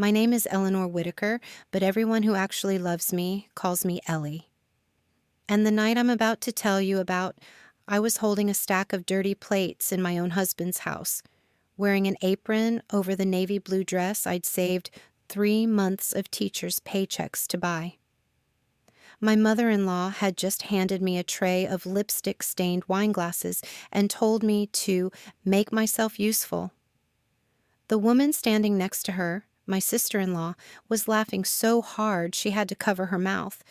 My name is Eleanor Whitaker, but everyone who actually loves me calls me Ellie. And the night I'm about to tell you about, I was holding a stack of dirty plates in my own husband's house, wearing an apron over the navy blue dress I'd saved 3 months of teachers' paychecks to buy. My mother-in-law had just handed me a tray of lipstick-stained wine glasses and told me to make myself useful. The woman standing next to her, my sister-in-law, was laughing so hard she had to cover her mouth.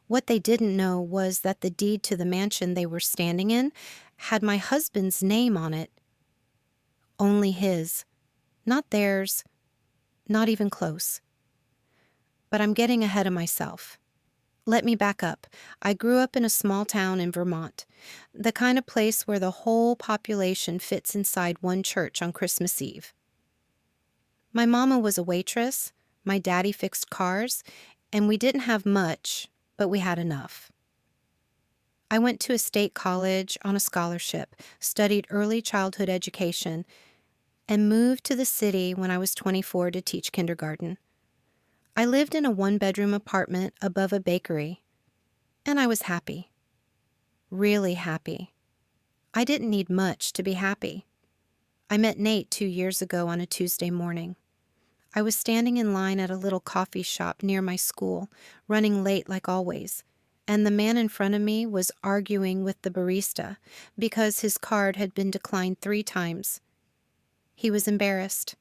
What they didn't know was that the deed to the mansion they were standing in had my husband's name on it. Only his. Not theirs. Not even close. But I'm getting ahead of myself. Let me back up. I grew up in a small town in Vermont, the kind of place where the whole population fits inside one church on Christmas Eve. My mama was a waitress, my daddy fixed cars, and we didn't have much, but we had enough. I went to a state college on a scholarship, studied early childhood education, and moved to the city when I was 24 to teach kindergarten. I lived in a one-bedroom apartment above a bakery, and I was happy. Really happy. I didn't need much to be happy. I met Nate 2 years ago on a Tuesday morning. I was standing in line at a little coffee shop near my school, running late like always, and the man in front of me was arguing with the barista because his card had been declined 3 times. He was embarrassed,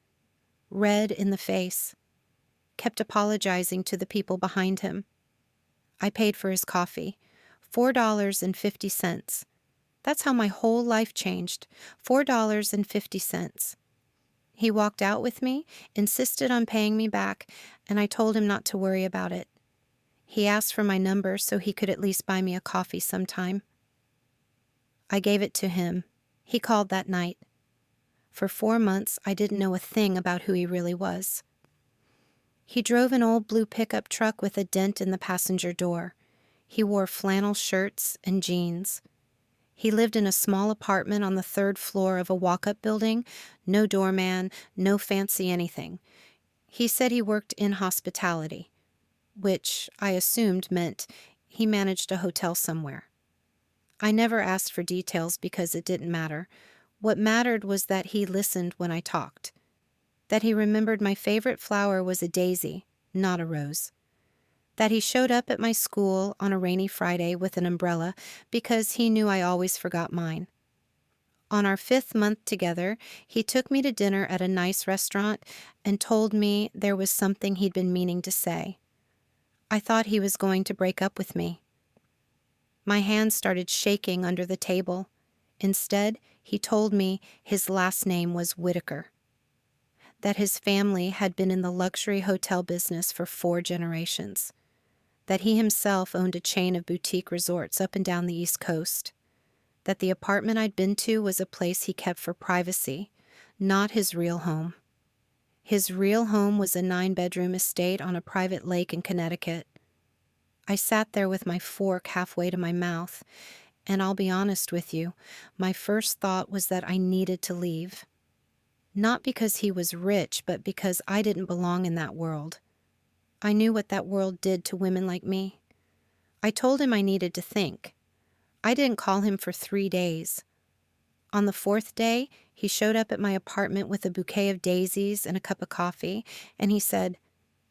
red in the face, kept apologizing to the people behind him. I paid for his coffee, $4.50. That's how my whole life changed, $4.50. He walked out with me, insisted on paying me back, and I told him not to worry about it. He asked for my number so he could at least buy me a coffee sometime. I gave it to him. He called that night. For 4 months, I didn't know a thing about who he really was. He drove an old blue pickup truck with a dent in the passenger door. He wore flannel shirts and jeans. He lived in a small apartment on the 3rd floor of a walk-up building, no doorman, no fancy anything. He said he worked in hospitality, which I assumed meant he managed a hotel somewhere. I never asked for details because it didn't matter. What mattered was that he listened when I talked, that he remembered my favorite flower was a daisy, not a rose, that he showed up at my school on a rainy Friday with an umbrella because he knew I always forgot mine. On our 5th month together, he took me to dinner at a nice restaurant and told me there was something he'd been meaning to say. I thought he was going to break up with me. My hands started shaking under the table. Instead, he told me his last name was Whitaker, that his family had been in the luxury hotel business for 4 generations, that he himself owned a chain of boutique resorts up and down the East Coast, that the apartment I'd been to was a place he kept for privacy, not his real home. His real home was a 9-bedroom estate on a private lake in Connecticut. I sat there with my fork halfway to my mouth, and I'll be honest with you, my first thought was that I needed to leave. Not because he was rich, but because I didn't belong in that world. I knew what that world did to women like me. I told him I needed to think. I didn't call him for 3 days. On the 4th day, he showed up at my apartment with a bouquet of daisies and a cup of coffee, and he said,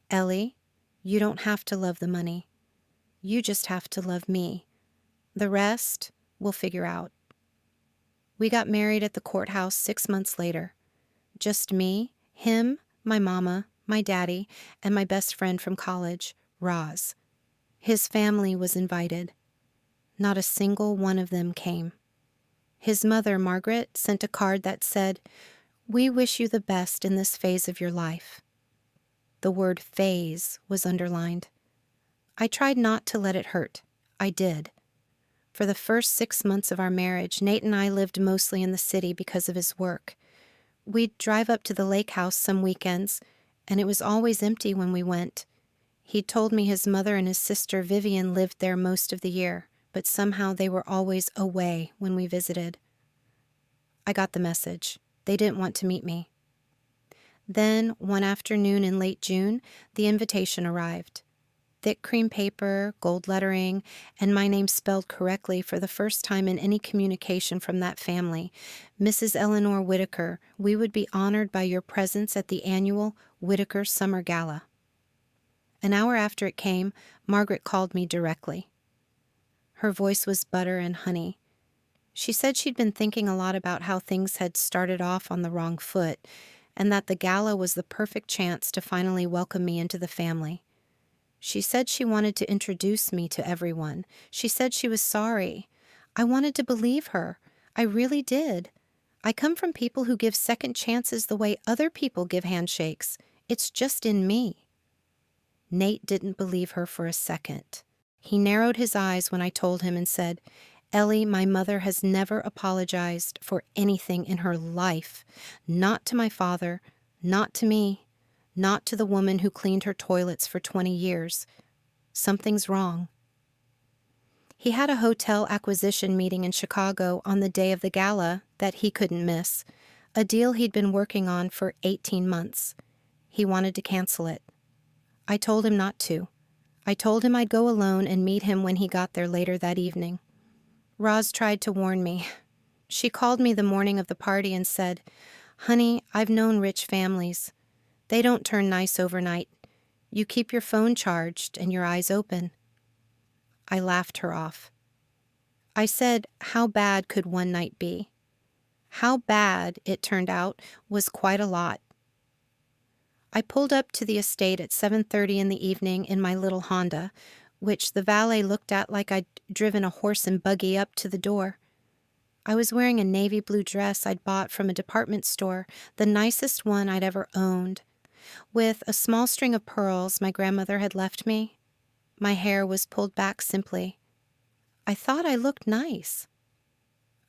"Ellie, you don't have to love the money. You just have to love me. The rest, we'll figure out." We got married at the courthouse 6 months later. Just me, him, my mama, my daddy, and my best friend from college, Roz. His family was invited. Not a single one of them came. His mother, Margaret, sent a card that said, "We wish you the best in this phase of your life." The word phase was underlined. I tried not to let it hurt. I did. For the first 6 months of our marriage, Nate and I lived mostly in the city because of his work. We'd drive up to the lake house some weekends, and it was always empty when we went. He'd told me his mother and his sister Vivian lived there most of the year, but somehow they were always away when we visited. I got the message. They didn't want to meet me. Then, one afternoon in late June, the invitation arrived. Thick cream paper, gold lettering, and my name spelled correctly for the first time in any communication from that family. Mrs. Eleanor Whitaker, we would be honored by your presence at the annual Whitaker Summer Gala. An hour after it came, Margaret called me directly. Her voice was butter and honey. She said she'd been thinking a lot about how things had started off on the wrong foot, and that the gala was the perfect chance to finally welcome me into the family. She said she wanted to introduce me to everyone. She said she was sorry. I wanted to believe her. I really did. I come from people who give second chances the way other people give handshakes. It's just in me. Nate didn't believe her for a second. He narrowed his eyes when I told him and said, Ellie, my mother has never apologized for anything in her life. Not to my father, not to me, not to the woman who cleaned her toilets for 20 years. Something's wrong. He had a hotel acquisition meeting in Chicago on the day of the gala that he couldn't miss, a deal he'd been working on for 18 months. He wanted to cancel it. I told him not to. I told him I'd go alone and meet him when he got there later that evening. Roz tried to warn me. She called me the morning of the party and said, Honey, I've known rich families. They don't turn nice overnight. You keep your phone charged and your eyes open. I laughed her off. I said, how bad could one night be? How bad, it turned out, was quite a lot. I pulled up to the estate at 7:30 in the evening in my little Honda, which the valet looked at like I'd driven a horse and buggy up to the door. I was wearing a navy blue dress I'd bought from a department store, the nicest one I'd ever owned. With a small string of pearls my grandmother had left me, my hair was pulled back simply. I thought I looked nice.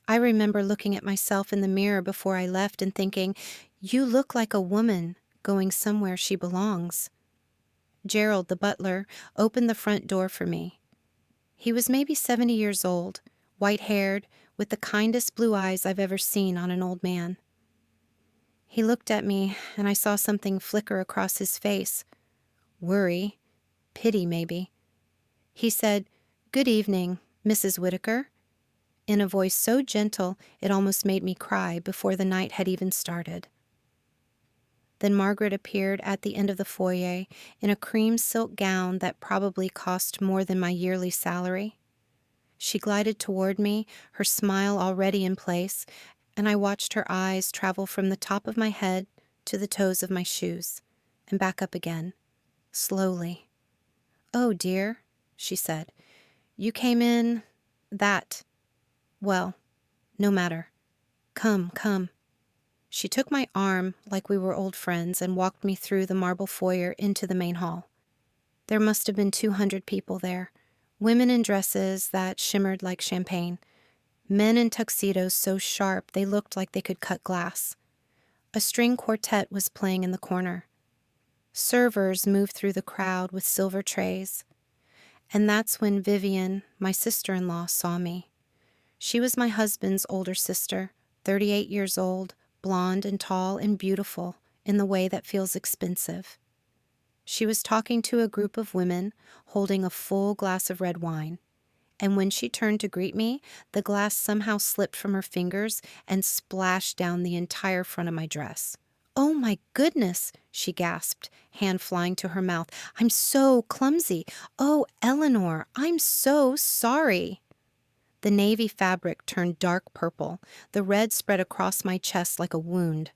I remember looking at myself in the mirror before I left and thinking, you look like a woman going somewhere she belongs. Gerald, the butler, opened the front door for me. He was maybe 70 years old, white-haired, with the kindest blue eyes I've ever seen on an old man. He looked at me, and I saw something flicker across his face. Worry. Pity, maybe. He said, Good evening, Mrs. Whitaker, in a voice so gentle it almost made me cry before the night had even started. Then Margaret appeared at the end of the foyer in a cream silk gown that probably cost more than my yearly salary. She glided toward me, her smile already in place, and I watched her eyes travel from the top of my head to the toes of my shoes, and back up again, slowly. Oh, dear, she said, you came in well, no matter. Come, come. She took my arm like we were old friends and walked me through the marble foyer into the main hall. There must have been 200 people there, women in dresses that shimmered like champagne, men in tuxedos so sharp they looked like they could cut glass. A string quartet was playing in the corner. Servers moved through the crowd with silver trays. And that's when Vivian, my sister-in-law, saw me. She was my husband's older sister, 38 years old, blonde and tall and beautiful in the way that feels expensive. She was talking to a group of women, holding a full glass of red wine. And when she turned to greet me, the glass somehow slipped from her fingers and splashed down the entire front of my dress. Oh, my goodness, she gasped, hand flying to her mouth. I'm so clumsy. Oh, Eleanor, I'm so sorry. The navy fabric turned dark purple. The red spread across my chest like a wound.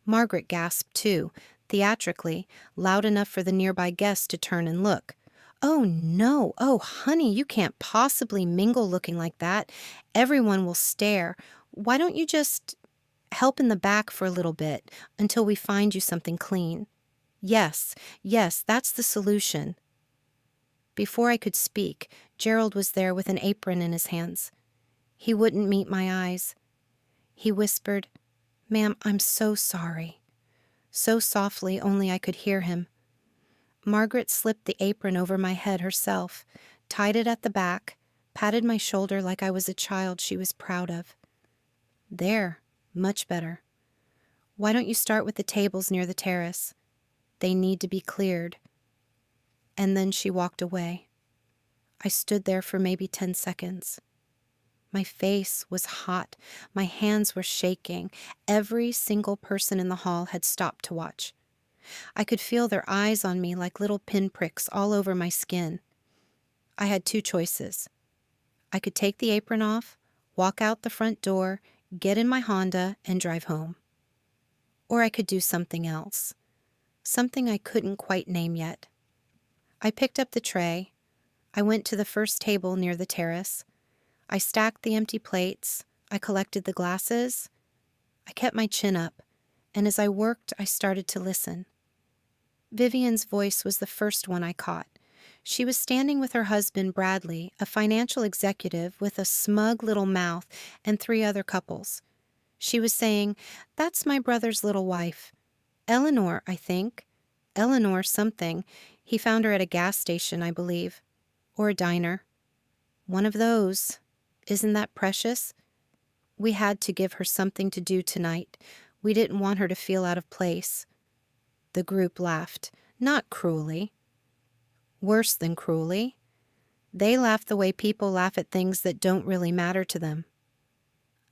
Margaret gasped, too, theatrically, loud enough for the nearby guests to turn and look. Oh, no. Oh, honey, you can't possibly mingle looking like that. Everyone will stare. Why don't you just help in the back for a little bit until we find you something clean? Yes, that's the solution. Before I could speak, Gerald was there with an apron in his hands. He wouldn't meet my eyes. He whispered, Ma'am, I'm so sorry. So softly only I could hear him. Margaret slipped the apron over my head herself, tied it at the back, patted my shoulder like I was a child she was proud of. There, much better. Why don't you start with the tables near the terrace? They need to be cleared. And then she walked away. I stood there for maybe 10 seconds. My face was hot. My hands were shaking. Every single person in the hall had stopped to watch. I could feel their eyes on me like little pinpricks all over my skin. I had two choices. I could take the apron off, walk out the front door, get in my Honda, and drive home. Or I could do something else. Something I couldn't quite name yet. I picked up the tray. I went to the first table near the terrace. I stacked the empty plates. I collected the glasses. I kept my chin up, and as I worked, I started to listen. Vivian's voice was the first one I caught. She was standing with her husband, Bradley, a financial executive with a smug little mouth, and 3 other couples. She was saying, "That's my brother's little wife. Eleanor, I think. Eleanor something. He found her at a gas station, I believe. Or a diner. One of those. Isn't that precious? We had to give her something to do tonight. We didn't want her to feel out of place." The group laughed, not cruelly. Worse than cruelly. They laughed the way people laugh at things that don't really matter to them.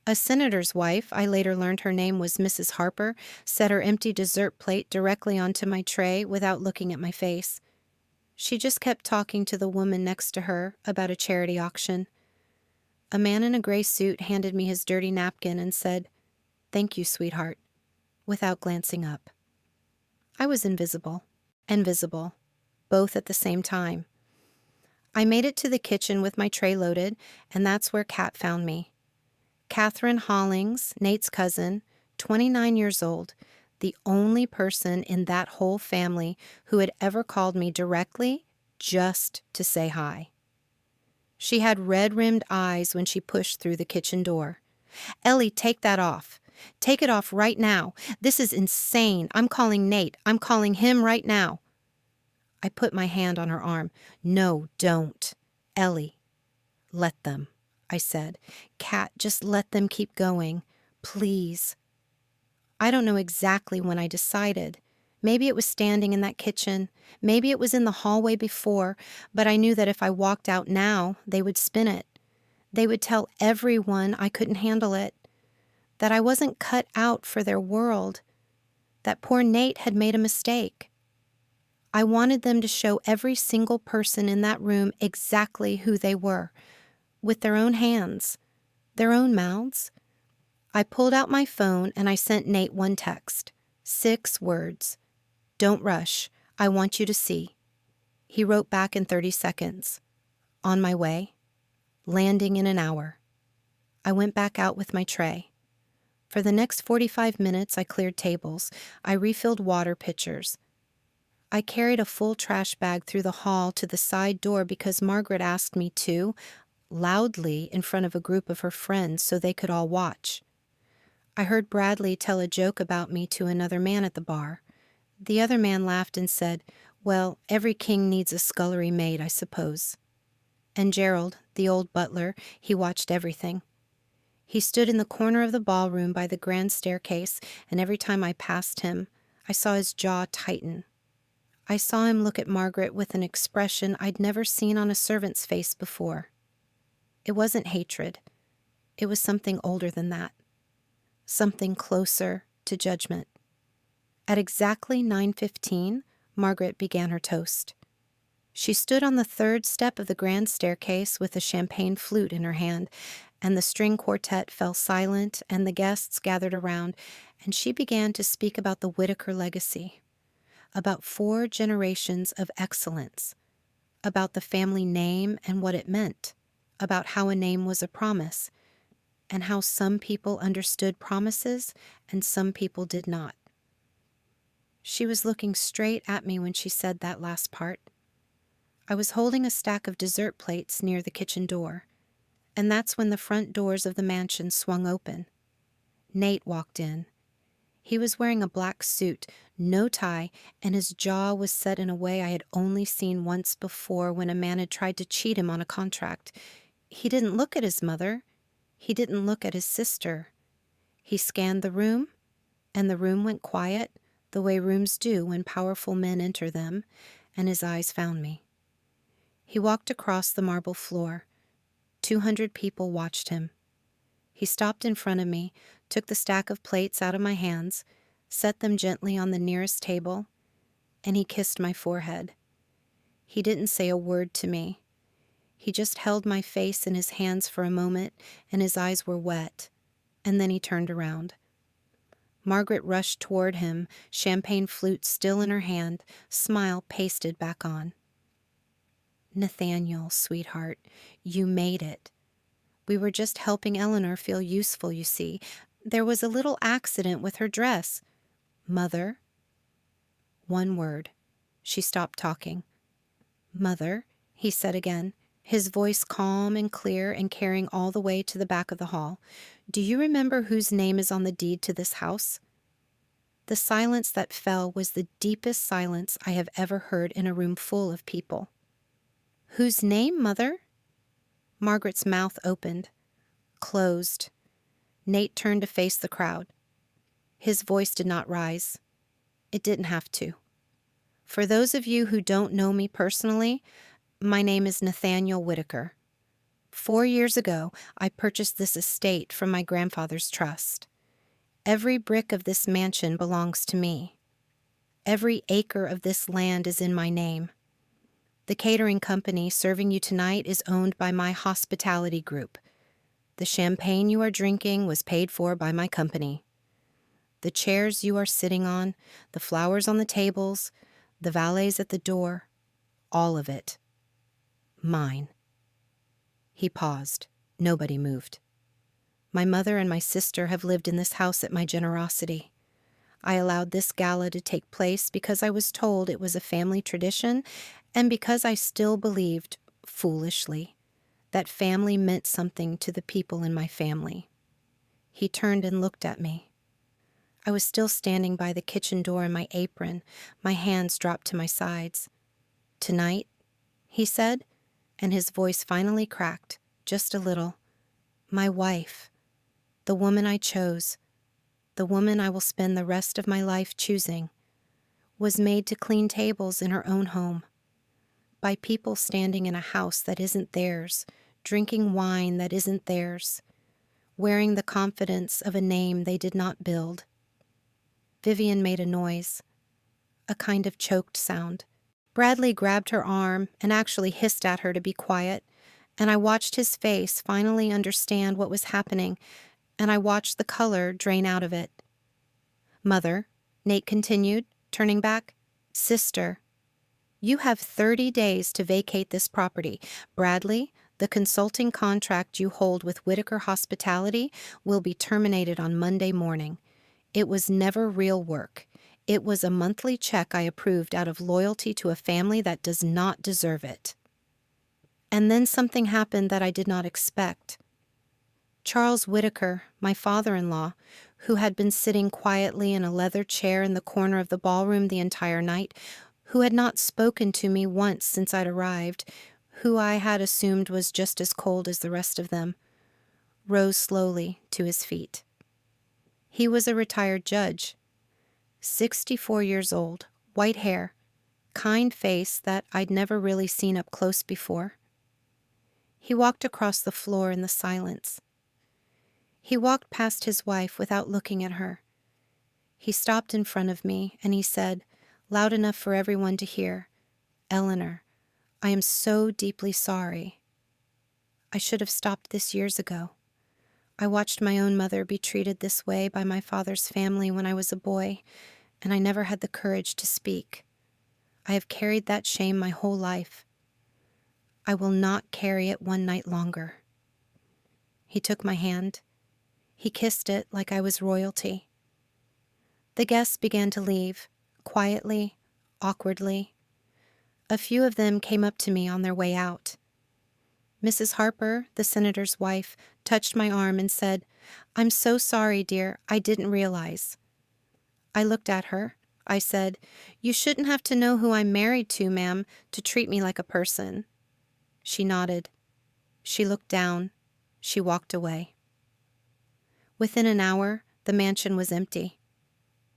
A senator's wife, I later learned her name was Mrs. Harper, set her empty dessert plate directly onto my tray without looking at my face. She just kept talking to the woman next to her about a charity auction. A man in a gray suit handed me his dirty napkin and said, "Thank you, sweetheart," without glancing up. I was invisible and visible, both at the same time. I made it to the kitchen with my tray loaded, and that's where Kat found me. Catherine Hollings, Nate's cousin, 29 years old, the only person in that whole family who had ever called me directly just to say hi. She had red-rimmed eyes when she pushed through the kitchen door. "Ellie, take that off. Take it off right now. This is insane. I'm calling Nate. I'm calling him right now." I put my hand on her arm. "No, don't. Ellie, let them," I said. "Kat, just let them keep going. Please." I don't know exactly when I decided. Maybe it was standing in that kitchen. Maybe it was in the hallway before, but I knew that if I walked out now, they would spin it. They would tell everyone I couldn't handle it, that I wasn't cut out for their world, that poor Nate had made a mistake. I wanted them to show every single person in that room exactly who they were, with their own hands, their own mouths. I pulled out my phone and I sent Nate one text. 6 words. "Don't rush. I want you to see." He wrote back in 30 seconds. "On my way. Landing in an hour." I went back out with my tray. For the next 45 minutes, I cleared tables. I refilled water pitchers. I carried a full trash bag through the hall to the side door because Margaret asked me to, loudly in front of a group of her friends so they could all watch. I heard Bradley tell a joke about me to another man at the bar. The other man laughed and said, "Well, every king needs a scullery maid, I suppose." And Gerald, the old butler, he watched everything. He stood in the corner of the ballroom by the grand staircase, and every time I passed him, I saw his jaw tighten. I saw him look at Margaret with an expression I'd never seen on a servant's face before. It wasn't hatred. It was something older than that. Something closer to judgment. At exactly 9:15, Margaret began her toast. She stood on the 3rd step of the grand staircase with a champagne flute in her hand, and the string quartet fell silent, and the guests gathered around, and she began to speak about the Whitaker legacy, about 4 generations of excellence, about the family name and what it meant, about how a name was a promise, and how some people understood promises and some people did not. She was looking straight at me when she said that last part. I was holding a stack of dessert plates near the kitchen door, and that's when the front doors of the mansion swung open. Nate walked in. He was wearing a black suit, no tie, and his jaw was set in a way I had only seen once before when a man had tried to cheat him on a contract. He didn't look at his mother. He didn't look at his sister. He scanned the room, and the room went quiet, the way rooms do when powerful men enter them, and his eyes found me. He walked across the marble floor. 200 people watched him. He stopped in front of me, took the stack of plates out of my hands, set them gently on the nearest table, and he kissed my forehead. He didn't say a word to me. He just held my face in his hands for a moment, and his eyes were wet, and then he turned around. Margaret rushed toward him, champagne flute still in her hand, smile pasted back on. "Nathaniel, sweetheart, you made it. We were just helping Eleanor feel useful, you see. There was a little accident with her dress. Mother." One word. She stopped talking. "Mother," he said again, his voice calm and clear and carrying all the way to the back of the hall. "Do you remember whose name is on the deed to this house?" The silence that fell was the deepest silence I have ever heard in a room full of people. "Whose name, Mother?" Margaret's mouth opened, closed. Nate turned to face the crowd. His voice did not rise. It didn't have to. "For those of you who don't know me personally, my name is Nathaniel Whitaker. 4 years ago, I purchased this estate from my grandfather's trust. Every brick of this mansion belongs to me. Every acre of this land is in my name. The catering company serving you tonight is owned by my hospitality group. The champagne you are drinking was paid for by my company. The chairs you are sitting on, the flowers on the tables, the valets at the door, all of it. Mine." He paused. Nobody moved. "My mother and my sister have lived in this house at my generosity. I allowed this gala to take place because I was told it was a family tradition and because I still believed, foolishly, that family meant something to the people in my family." He turned and looked at me. I was still standing by the kitchen door in my apron, my hands dropped to my sides. "Tonight," he said, and his voice finally cracked, just a little. "My wife, the woman I chose, the woman I will spend the rest of my life choosing, was made to clean tables in her own home, by people standing in a house that isn't theirs, drinking wine that isn't theirs, wearing the confidence of a name they did not build." Vivian made a noise, a kind of choked sound. Bradley grabbed her arm and actually hissed at her to be quiet, and I watched his face finally understand what was happening, and I watched the color drain out of it. "Mother," Nate continued, turning back, "sister, you have 30 days to vacate this property. Bradley, the consulting contract you hold with Whitaker Hospitality will be terminated on Monday morning. It was never real work. It was a monthly check I approved out of loyalty to a family that does not deserve it." And then something happened that I did not expect. Charles Whitaker, my father-in-law, who had been sitting quietly in a leather chair in the corner of the ballroom the entire night, who had not spoken to me once since I'd arrived, who I had assumed was just as cold as the rest of them, rose slowly to his feet. He was a retired judge, 64 years old, white hair, kind face that I'd never really seen up close before. He walked across the floor in the silence. He walked past his wife without looking at her. He stopped in front of me and he said, loud enough for everyone to hear, "Eleanor, I am so deeply sorry. I should have stopped this years ago. I watched my own mother be treated this way by my father's family when I was a boy, and I never had the courage to speak. I have carried that shame my whole life. I will not carry it one night longer." He took my hand. He kissed it like I was royalty. The guests began to leave, quietly, awkwardly. A few of them came up to me on their way out. Mrs. Harper, the senator's wife, touched my arm and said, "I'm so sorry, dear. I didn't realize." I looked at her. I said, "You shouldn't have to know who I'm married to, ma'am, to treat me like a person." She nodded. She looked down. She walked away. Within an hour, the mansion was empty.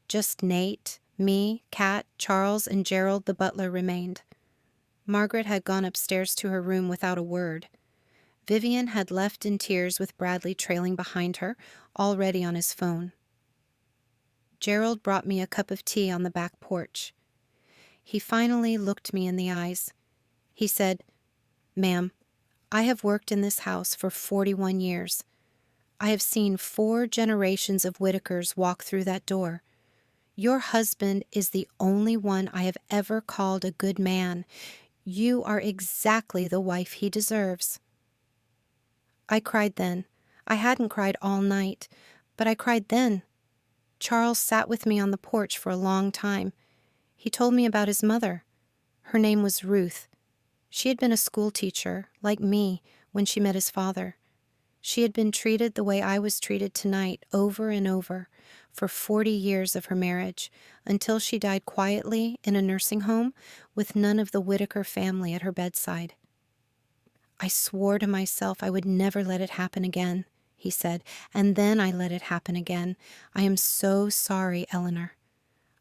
Just Nate, me, Kat, Charles, and Gerald the butler remained. Margaret had gone upstairs to her room without a word. Vivian had left in tears with Bradley trailing behind her, already on his phone. Gerald brought me a cup of tea on the back porch. He finally looked me in the eyes. He said, "Ma'am, I have worked in this house for 41 years. I have seen 4 generations of Whitakers walk through that door. Your husband is the only one I have ever called a good man. You are exactly the wife he deserves." I cried then. I hadn't cried all night, but I cried then. Charles sat with me on the porch for a long time. He told me about his mother. Her name was Ruth. She had been a school teacher, like me, when she met his father. She had been treated the way I was treated tonight, over and over, for 40 years of her marriage, until she died quietly in a nursing home with none of the Whitaker family at her bedside. "I swore to myself I would never let it happen again," he said, "and then I let it happen again. I am so sorry, Eleanor."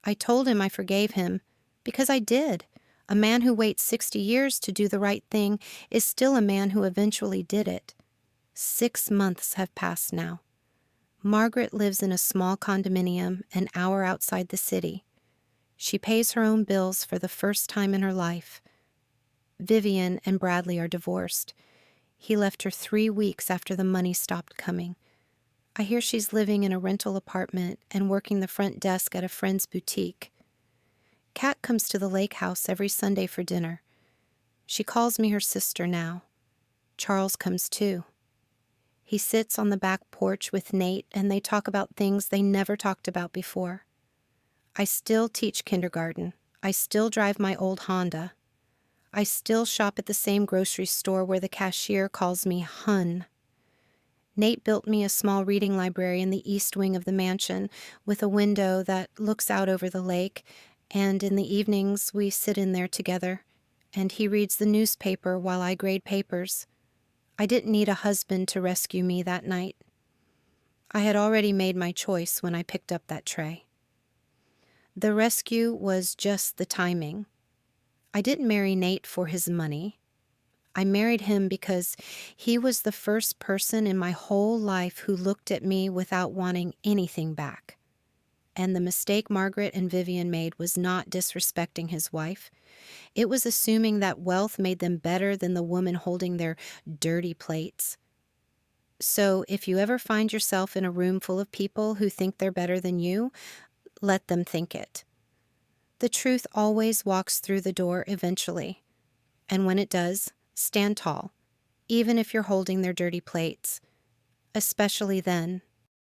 I told him I forgave him, because I did. A man who waits 60 years to do the right thing is still a man who eventually did it. 6 months have passed now. Margaret lives in a small condominium an hour outside the city. She pays her own bills for the first time in her life. Vivian and Bradley are divorced. He left her 3 weeks after the money stopped coming. I hear she's living in a rental apartment and working the front desk at a friend's boutique. Kat comes to the lake house every Sunday for dinner. She calls me her sister now. Charles comes too. He sits on the back porch with Nate and they talk about things they never talked about before. I still teach kindergarten. I still drive my old Honda. I still shop at the same grocery store where the cashier calls me Hun. Nate built me a small reading library in the east wing of the mansion with a window that looks out over the lake, and in the evenings we sit in there together, and he reads the newspaper while I grade papers. I didn't need a husband to rescue me that night. I had already made my choice when I picked up that tray. The rescue was just the timing. I didn't marry Nate for his money. I married him because he was the first person in my whole life who looked at me without wanting anything back. And the mistake Margaret and Vivian made was not disrespecting his wife. It was assuming that wealth made them better than the woman holding their dirty plates. So if you ever find yourself in a room full of people who think they're better than you, let them think it. The truth always walks through the door eventually. And when it does, stand tall, even if you're holding their dirty plates. Especially then,